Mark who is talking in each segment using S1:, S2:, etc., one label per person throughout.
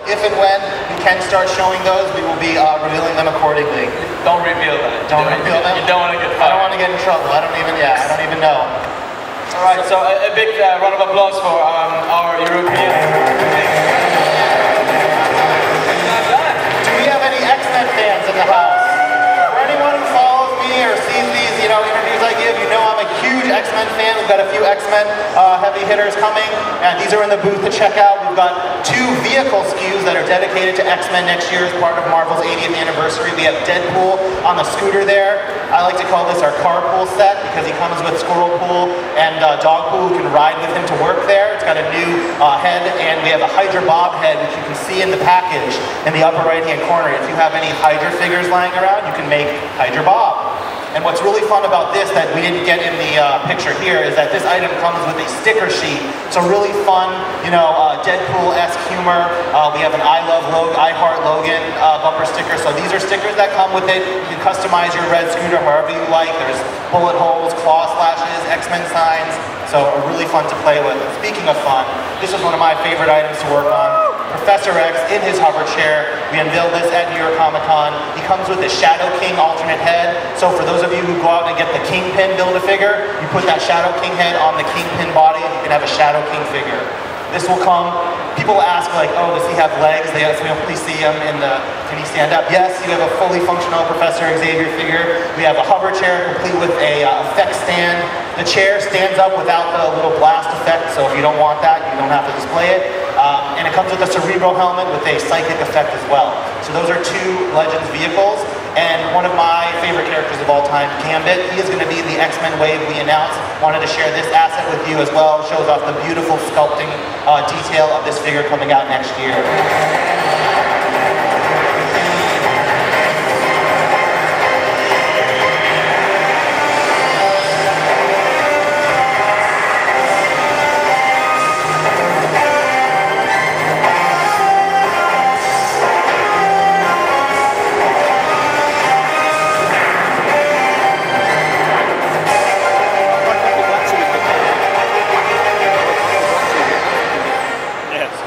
S1: If and when we can start showing those, we will be revealing them accordingly.
S2: Don't reveal that.
S1: Don't reveal them?
S2: You don't want to get fired.
S1: I don't want to get in trouble. I don't even know.
S2: All right, so a big round of applause for our European.
S1: Do we have any X-Men fans in the house? For anyone who follows me or sees these, interviews I give, I'm a huge X-Men fan. We've got a few X-Men heavy hitters coming, and these are in the booth to check out. We've got 2 vehicle SKUs that are dedicated to X-Men next year as part of Marvel's 80th anniversary. We have Deadpool on the scooter there. I like to call this our carpool set because he comes with Squirrel Pool and Dogpool who can ride with him to work there. It's got a new head, and we have a Hydra Bob head, which you can see in the package in the upper right-hand corner. If you have any Hydra figures lying around, you can make Hydra Bob. And what's really fun about this that we didn't get in the picture here is that this item comes with a sticker sheet. So really fun, Deadpool-esque humor. We have an I Heart Logan bumper sticker. So these are stickers that come with it. You can customize your red scooter however you like. There's bullet holes, claw slashes, X-Men signs. So really fun to play with. And speaking of fun, this is one of my favorite items to work on. Professor X in his hover chair. We unveiled this at New York Comic Con. He comes with a Shadow King alternate head. So for those of you who go out and get the Kingpin Build-A-Figure, you put that Shadow King head on the Kingpin body, and you can have a Shadow King figure. This will come. People ask does he have legs? We only see him can he stand up? Yes, you have a fully functional Professor Xavier figure. We have a hover chair complete with a effect stand. The chair stands up without the little blast effect, so if you don't want that, you don't have to display it. And it comes with a Cerebro helmet with a psychic effect as well. So those are 2 Legends vehicles. And one of my favorite characters of all time, Gambit, he is going to be the X-Men wave we announced. Wanted to share this asset with you as well. Shows off the beautiful sculpting detail of this figure coming out next year.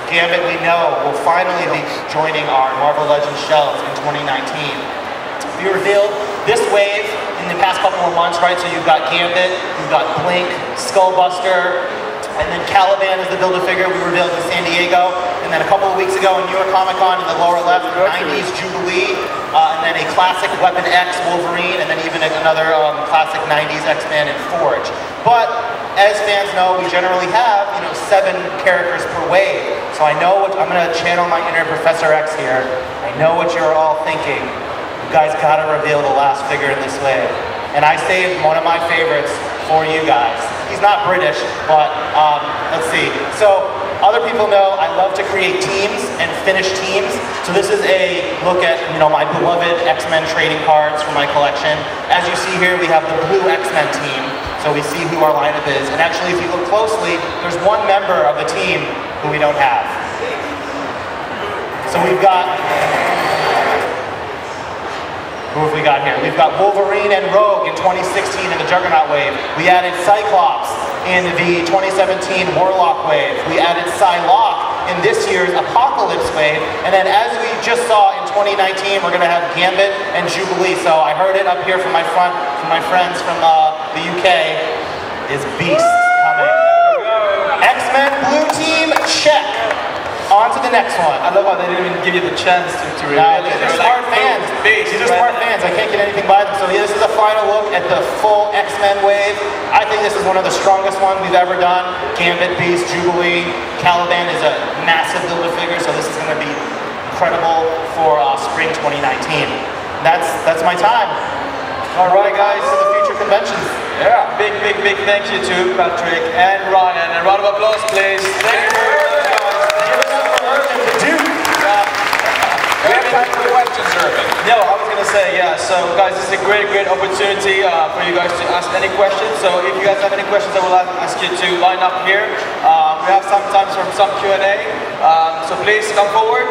S1: Gambit, we know, will finally be joining our Marvel Legends shelves in 2019. We revealed this wave in the past couple of months, right? So you've got Gambit, you've got Blink, Skullbuster, and then Caliban is the Build-A-Figure we revealed in San Diego. And then a couple of weeks ago in New York Comic Con in the lower left, 90s Jubilee, and then a classic Weapon X Wolverine, and then even another classic 90s X-Men and Forge. But as fans know, we generally have 7 characters per wave. So I know I'm going to channel my inner Professor X here. I know what you're all thinking. You guys got to reveal the last figure in this wave. And I saved one of my favorites for you guys. He's not British, but let's see. So other people know I love to create teams and finish teams. So this is a look at my beloved X-Men trading cards from my collection. As you see here, we have the blue X-Men team. So we see who our lineup is. And actually, if you look closely, there's one member of the team who we don't have. So we've got, who have we got here? We've got Wolverine and Rogue in 2016 in the Juggernaut wave. We added Cyclops in the 2017 Warlock wave. We added Psylocke in this year's Apocalypse wave. And then as we just saw in 2019, we're going to have Gambit and Jubilee. So I heard it up here from my friends from the UK, is Beast coming. X-Men Blue Team, check. On to the next one.
S2: I love how they didn't even give you the chance to reveal it.
S1: These are smart fans. These are smart fans. I can't get anything by them. So this is a final look at the full X-Men wave. I think this is one of the strongest ones we've ever done. Gambit, Beast, Jubilee. Caliban is a massive Build-A-Figure, so this is going to be incredible for spring 2019. That's my time. All right, guys, to the future conventions.
S2: Yeah, big thank you to Patrick and Ryan. And a round of applause, please. Thank you.
S3: We have time for questions, Irvin.
S2: No, I was going to say, so guys, this is a great opportunity for you guys to ask any questions. So if you guys have any questions, I will ask you to line up here. We have sometimes some Q&A, so please come forward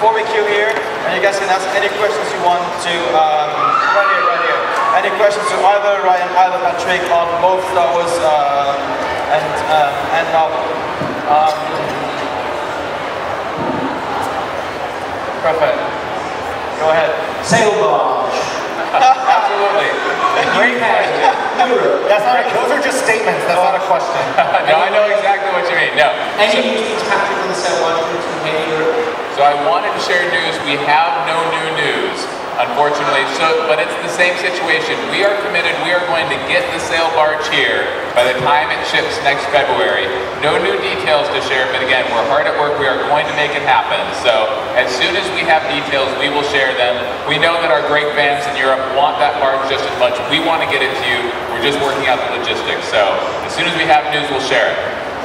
S2: before we queue here, and you guys can ask any questions you want to, right here. Any questions to either Ryan, either Patrick on both Star Wars and Marvel. Perfect. Go ahead.
S4: Sail barge.
S2: Absolutely. Great question.
S1: That's not. Those are just statements. That's not a question.
S2: No, I know exactly what you mean. No.
S4: Any news being captured on the sail barge from Europe?
S3: So I wanted to share news. We have no new news, unfortunately. But it's the same situation. We are committed. We are going to get the sail barge here by the time it ships next February. No new details to share, but again, we're hard at work. We are going to make it happen. So as soon as we have details, we will share them. We know that our great fans in Europe want that barge just as much. We want to get it to you. We're just working out the logistics. So as soon as we have news, we'll share it.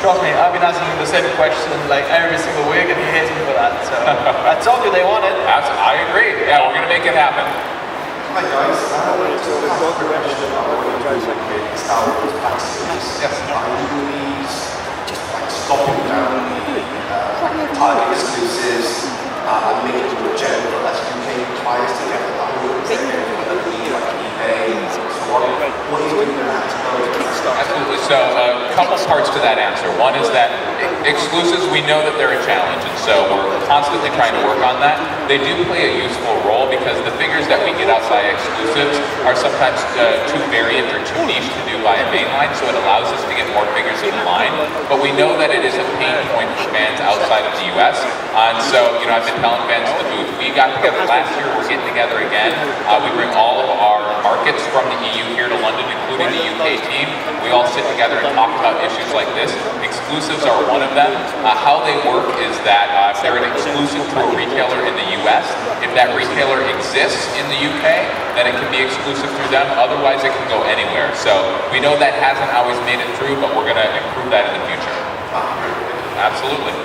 S2: Trust me, I've been asking him the same question like every single week, and he hates me for that. So I told you they want it.
S3: I agree. Yeah, we're going to make it happen.
S5: Hi guys, I wanted to ask a question about what you're doing with Star Wars backstories.
S3: Yes.
S5: Are you doing these just like stopping down the Target exclusives and making them more general as UK buyers to get the downloads whether it be like eBay and so on? What are you doing with that?
S3: Absolutely. So a couple parts to that answer. One is that exclusives, we know that they're a challenge, and so we're constantly trying to work on that. They do play a useful role because the figures that we get out via exclusives are sometimes too variant or too niche to do via mainline, so it allows us to get more figures in line. But we know that it is a pain point for fans outside of the US. And so, I've been telling fans at the booth, we got together last year, we're getting together again. We bring all of our markets from the EU here to London, including the UK team. We all sit together and talk about issues like this. Exclusives are one of them. How they work is that if they're an exclusive to a retailer in the US, if that retailer exists in the UK, then it can be exclusive through them. Otherwise, it can go anywhere. So we know that hasn't always made it through, but we're going to improve that in the future. Absolutely.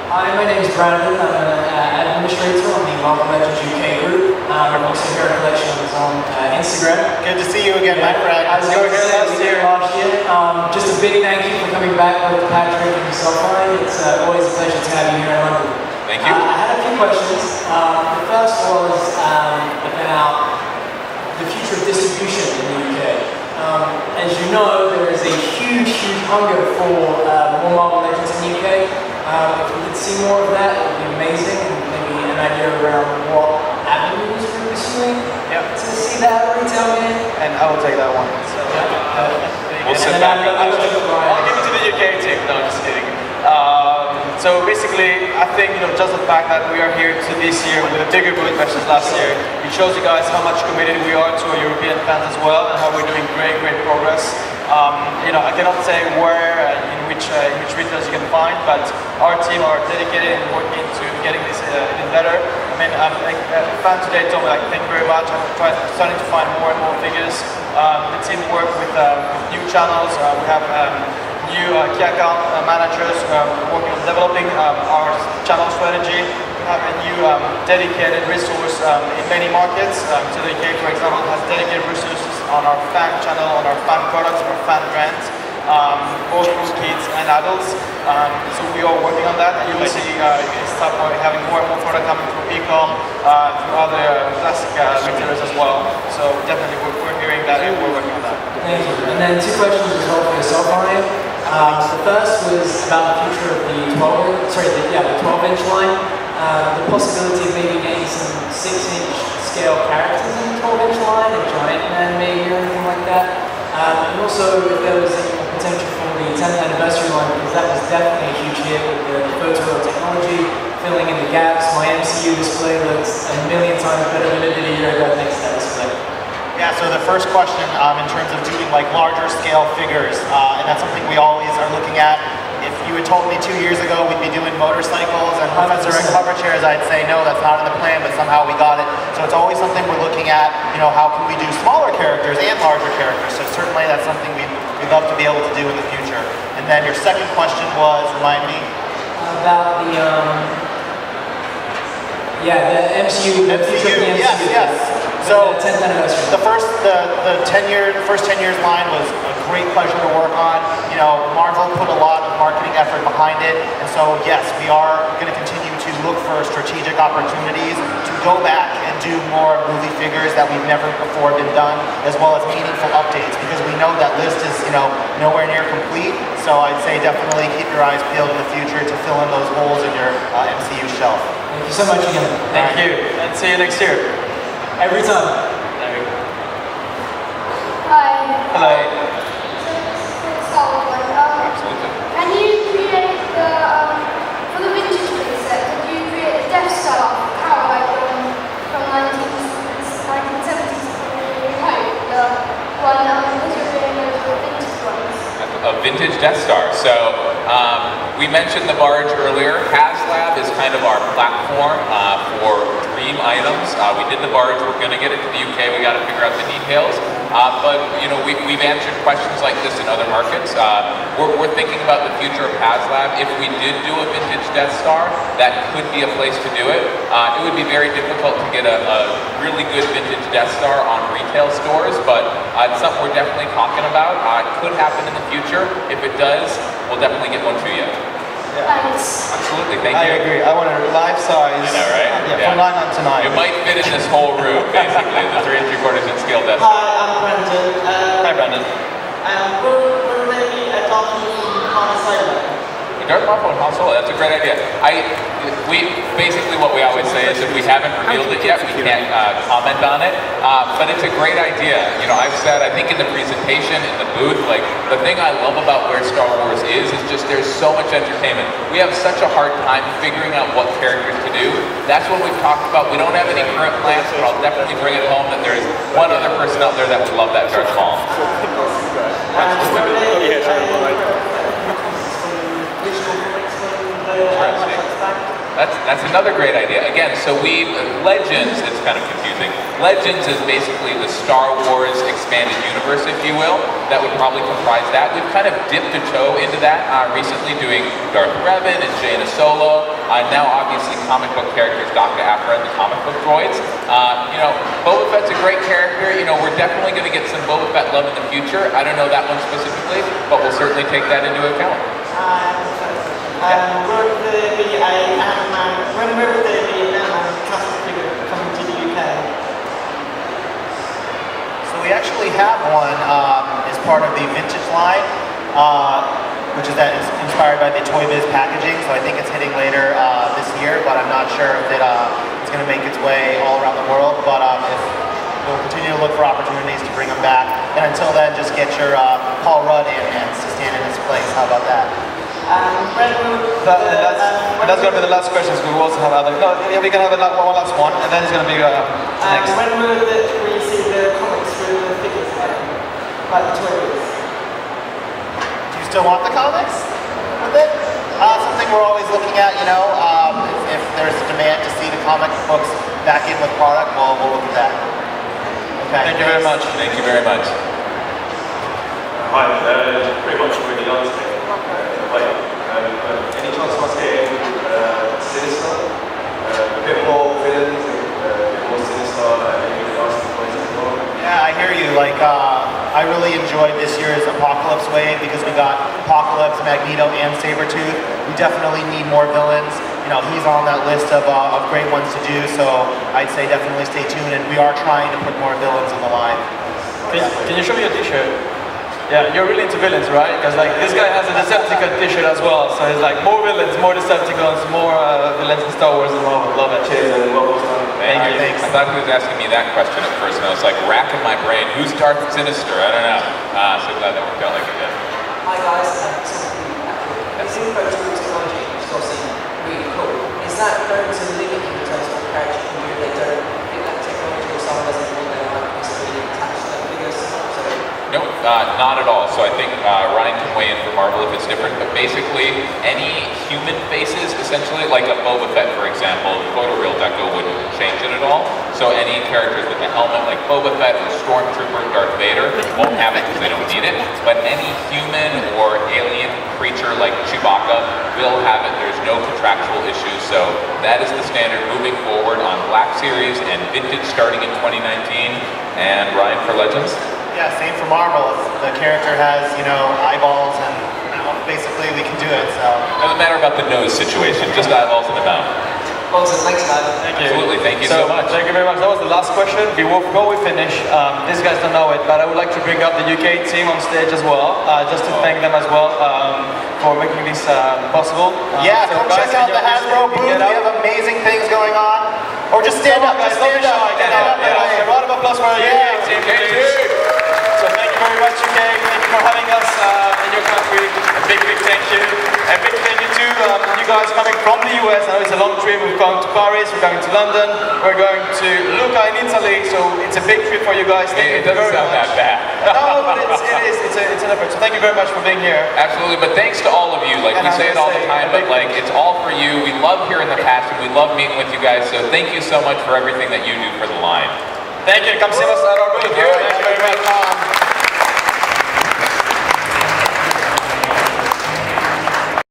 S4: Hi, my name is Brandon. I'm an administrator on the Marvel Legends UK group. I'm also here at Collections on Instagram.
S1: Good to see you again, my friend.
S4: I was going to say we did last year. Just a big thank you for coming back with Patrick and yourself. It's always a pleasure to have you here in London.
S3: Thank you.
S4: I had a few questions. The first was about the future of distribution in the UK. As you know, there is a huge hunger for more Marvel Legends in the UK. If we could see more of that, it would be amazing, and maybe an idea around what avenues we're pursuing to see that retail in.
S2: And I will take that one. So,
S3: We'll sit back.
S2: I'll give it to the UK team. No, I'm just kidding. So basically, I think just the fact that we are here to this year with a bigger booth versus last year, it shows you guys how much committed we are to our European fans as well, and how we're doing great progress. I cannot say where in which retailers you can find, but our team are dedicated and working to getting this even better. I mean, a fan today told me thank you very much. I'm starting to find more and more figures. The team work with new channels. We have new key account managers working on developing our channel strategy. We have a new dedicated resource in many markets. So the UK, for example, has dedicated resources on our fan channel, on our fan products, on our fan brands, both for kids and adults. So we are working on that, and you will see you can start having more and more product coming through e-com, through other classic retailers as well. So definitely we're hearing that and we're working on that.
S4: Thank you. And then two questions as well for yourself, Ryan. The first was about the future of the 12-inch line. The possibility of maybe getting some 6-inch scale characters in the 12-inch line, a Giant Man maybe or anything like that. And also if there was any potential for the 10th anniversary line, because that was definitely a huge hit with the photo technology, filling in the gaps. My MCU display looks a million times better than it did a year ago next to that display.
S1: Yeah, so the first question in terms of doing larger scale figures, and that's something we always are looking at. If you had told me 2 years ago we'd be doing motorcycles and Professor and cover chairs, I'd say no, that's not in the plan, but somehow we got it. So it's always something we're looking at, how can we do smaller characters and larger characters. So certainly that's something we'd love to be able to do in the future. And then your second question was, remind me?
S4: About the MCU.
S1: MCU, yes. So
S4: the 10th anniversary.
S1: The first 10 years line was a great pleasure to work on. Marvel put a lot of marketing effort behind it, and so yes, we are going to continue to look for strategic opportunities to go back and do more movie figures that we've never before been done, as well as meaningful updates, because we know that list is nowhere near complete. So I'd say definitely keep your eyes peeled in the future to fill in those holes in your MCU shelf. shelf.
S4: Thank you so much again.
S2: Thank you, and see you next year.
S4: Every time.
S6: Hi.
S2: Hello.
S6: So this is Star Wars.
S3: Absolutely.
S6: Can you create the for the vintage playset? Could you create a Death Star power from 1970s to 1985? The one because you're doing those vintage ones.
S3: A vintage Death Star. So we mentioned the barge earlier. HasLab is kind of our platform for dream items. We did the barge. We're going to get it to the UK. We got to figure out the details. But you know, we've answered questions like this in other markets. We're thinking about the future of HasLab. If we did do a vintage Death Star, that could be a place to do it. It would be very difficult to get a really good vintage Death Star on retail stores, but it's something we're definitely talking about. It could happen in the future. If it does, we'll definitely get one to you.
S6: Thanks.
S3: Absolutely, thank
S2: I
S3: you.
S2: agree. I want a life size.
S3: I know, right?
S2: Yeah, from 9 to 9.
S3: You might fit in this whole room, basically, the 3 3/4 inch scale Death Star.
S7: Hi, I'm Brandon.
S2: Hi, Brandon.
S7: Will there be a document from Han Solo?
S3: Darth Maul and Han Solo, that's a great idea. Basically what we always say is if we haven't revealed it yet, we can't comment on it. But it's a great idea. You know, I've said, I think in the presentation, in the booth, like the thing I love about where Star Wars is just there's so much entertainment. We have such a hard time figuring out what characters to do. That's what we've talked about. We don't have any current plans, but I'll definitely bring it home that there's one other person out there that would love that Darth Maul. That's another great idea. Again, so Legends, it's kind of confusing. Legends is basically the Star Wars expanded universe, if you will. That would probably comprise that. We've kind of dipped a toe into that recently, doing Darth Revan and Jaina Solo. Now, obviously, comic book characters, Dr. Aphra and the comic book droids. You know, Boba Fett's a great character. You know, we're definitely going to get some Boba Fett love in the future. I don't know that one specifically, but we'll certainly take that into account.
S7: When will there be an custom figure coming to the UK?
S1: So we actually have one as part of the vintage line, which is inspired by the Toy Biz packaging. So I think it's hitting later this year, but I'm not sure if it's going to make its way all around the world. But if we'll continue to look for opportunities to bring them back. And until then, just get your Paul Rudd in to stand in his place. How about that?
S2: That's going to be the last questions. We will also have other. No, yeah, we can have one last one, and then it's going to be next.
S7: When will we see the comics through the figures like the toys?
S1: Do you still want the comics with it? Something we're always looking at, you know. If there's a demand to see the comic books back in with product, we'll look at that. Okay.
S2: Thank you very much.
S3: Thank you very much.
S8: Hi, pretty much already answered it. Any chance of us getting Sinister? A bit more villains, a bit more Sinister, and maybe the last points as well?
S1: Yeah, I hear you. Like, I really enjoyed this year's Apocalypse wave because we got Apocalypse, Magneto, and Sabretooth. We definitely need more villains. You know, he's on that list of great ones to do, so I'd say definitely stay tuned, and we are trying to put more villains on the line.
S2: Can you show me your t-shirt? Yeah, you're really into villains, right? Because like this guy has a Decepticon t-shirt as well, so it's like more villains, more Decepticons, more villains in Star Wars and Marvel. Love it.
S8: Cheers and welcome to
S3: Thank you. I thought he was asking me that question at first, and I was like racking my brain. Who's Darth Sinister? I don't know. So glad that worked out like it did.
S4: Hi guys, this info tool technology is obviously really cool. Is that going to limit you in terms of what character you can do if they don't think that technology or someone doesn't want their likeness to be attached to their figures?
S3: No, not at all. So I think Ryan can weigh in for Marvel if it's different, but basically any human faces, essentially, like a Boba Fett, for example, photoreal deco wouldn't change it at all. So any characters with a helmet like Boba Fett or Stormtrooper, Darth Vader won't have it because they don't need it. But any human or alien creature like Chewbacca will have it. There's no contractual issues. So that is the standard moving forward on Black Series and Vintage starting in 2019. And Ryan for Legends?
S1: Yeah, same for Marvel. If the character has, you know, eyeballs and basically we can do it, so.
S3: Doesn't matter about the nose situation, just eyeballs in the mouth.
S4: Awesome, thanks guys.
S2: Thank you.
S3: Absolutely, thank you so much.
S2: Thank you very much. That was the last question. Before we finish, these guys don't know it, but I would like to bring up the UK team on stage as well, just to thank them as well for making this possible.
S1: Yeah,
S2: so
S1: come
S2: guys,
S1: check out the Hasbro booth. We have amazing Or just stand up,
S2: Guys,
S1: just
S2: don't be
S1: stand up.
S2: shy. Stand up. Yeah, a round of applause for our UK team, please. So thank you very much, UK. Thank you for having us in your country. A big thank you. A big thank you to you guys coming from the US. I know it's a long trip. We're going to Paris. We're going to London. We're going to Lucca in Italy. So it's a big trip for you guys. Thank you
S3: It doesn't
S2: very
S3: sound
S2: much.
S3: that bad.
S2: No, but it is. It's an effort. So thank you very much for being here.
S3: Absolutely, but thanks to all of you. Like we say it all the time, but like it's all for you. We love hearing the passion. We love meeting with you guys. So thank you so much for everything that you do for the line.
S2: Thank you. Come see us at our booth here. Thank you very much.